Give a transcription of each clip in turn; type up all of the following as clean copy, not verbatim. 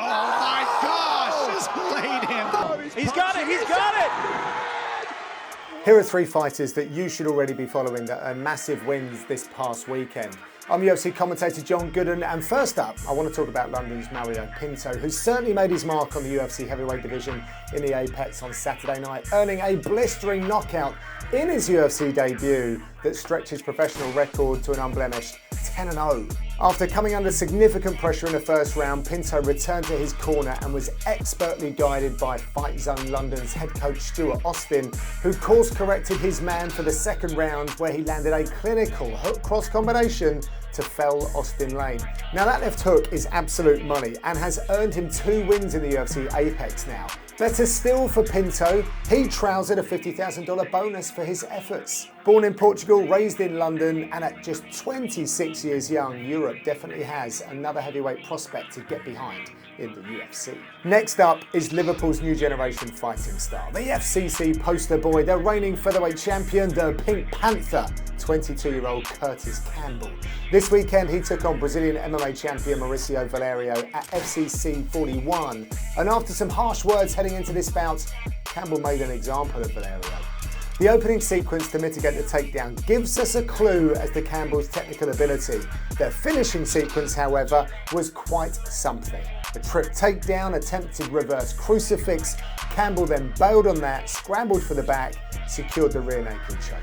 Oh my gosh, just laid him. He's got it, he's got it! Here are three fighters that you should already be following that earned massive wins this past weekend. I'm UFC commentator John Gooden, and first up, I want to talk about London's Mario Pinto, who certainly made his mark on the UFC heavyweight division in the Apex on Saturday night, earning a blistering knockout in his UFC debut that stretched his professional record to an unblemished 10-0. After coming under significant pressure in the first round, Pinto returned to his corner and was expertly guided by Fight Zone London's head coach Stuart Austin, who course-corrected his man for the second round, where he landed a clinical hook-cross combination to fell Austin Lane. Now that left hook is absolute money and has earned him 2 wins in the UFC Apex now. Better still for Pinto, he trousered a $50,000 bonus for his efforts. Born in Portugal, raised in London, and at just 26 years young, Europe definitely has another heavyweight prospect to get behind in the UFC. Next up is Liverpool's new generation fighting star, the FCC poster boy, the reigning featherweight champion, the Pink Panther, 22-year-old Curtis Campbell. This weekend he took on Brazilian MMA champion Mauricio Valerio at FCC 41, and after some harsh words heading into this bout, Campbell made an example of Valerio. The opening sequence to mitigate the takedown gives us a clue as to Campbell's technical ability. The finishing sequence, however, was quite something. A trip takedown, attempted reverse crucifix. Campbell then bailed on that, scrambled for the back, secured the rear naked choke.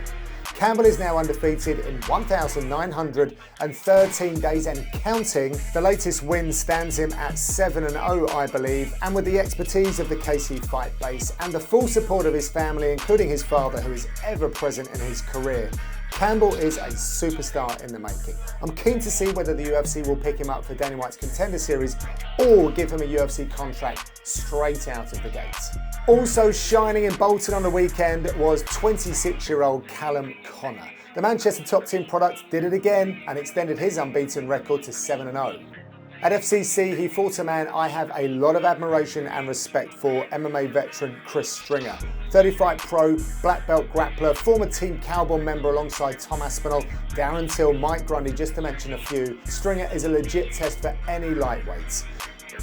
Campbell is now undefeated in 1,913 days and counting. The latest win stands him at 7-0, I believe, and with the expertise of the KC Fight Base and the full support of his family, including his father, who is ever present in his career, Campbell is a superstar in the making. I'm keen to see whether the UFC will pick him up for Dana White's Contender Series or give him a UFC contract straight out of the gates. Also shining in Bolton on the weekend was 26-year-old Callum Connor. The Manchester top team product did it again and extended his unbeaten record to 7-0. At FCC, he fought a man I have a lot of admiration and respect for, MMA veteran Chris Stringer. 30-fight pro, black belt grappler, former Team Cowboy member alongside Tom Aspinall, Darren Till, Mike Grundy, just to mention a few. Stringer is a legit test for any lightweights.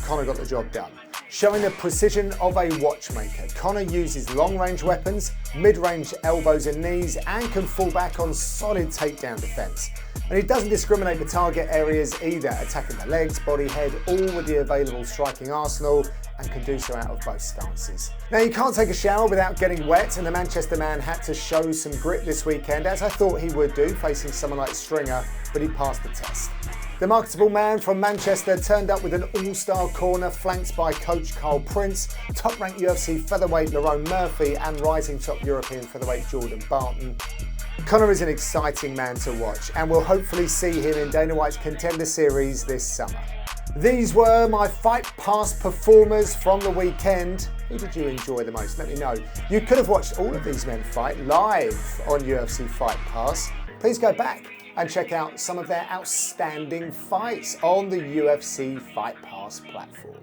Connor got the job done. Showing the precision of a watchmaker, Connor uses long-range weapons, mid-range elbows and knees, and can fall back on solid takedown defense. And he doesn't discriminate the target areas either, attacking the legs, body, head, all with the available striking arsenal, and can do so out of both stances. Now, you can't take a shower without getting wet, and the Manchester man had to show some grit this weekend, as I thought he would do, facing someone like Stringer, but he passed the test. The marketable man from Manchester turned up with an all-star corner flanked by coach Carl Prince, top-ranked UFC featherweight Lerone Murphy, and rising top European featherweight Jordan Barton. Connor is an exciting man to watch, and we'll hopefully see him in Dana White's Contender Series this summer. These were my Fight Pass performers from the weekend. Who did you enjoy the most? Let me know. You could have watched all of these men fight live on UFC Fight Pass. Please go back and check out some of their outstanding fights on the UFC Fight Pass platform.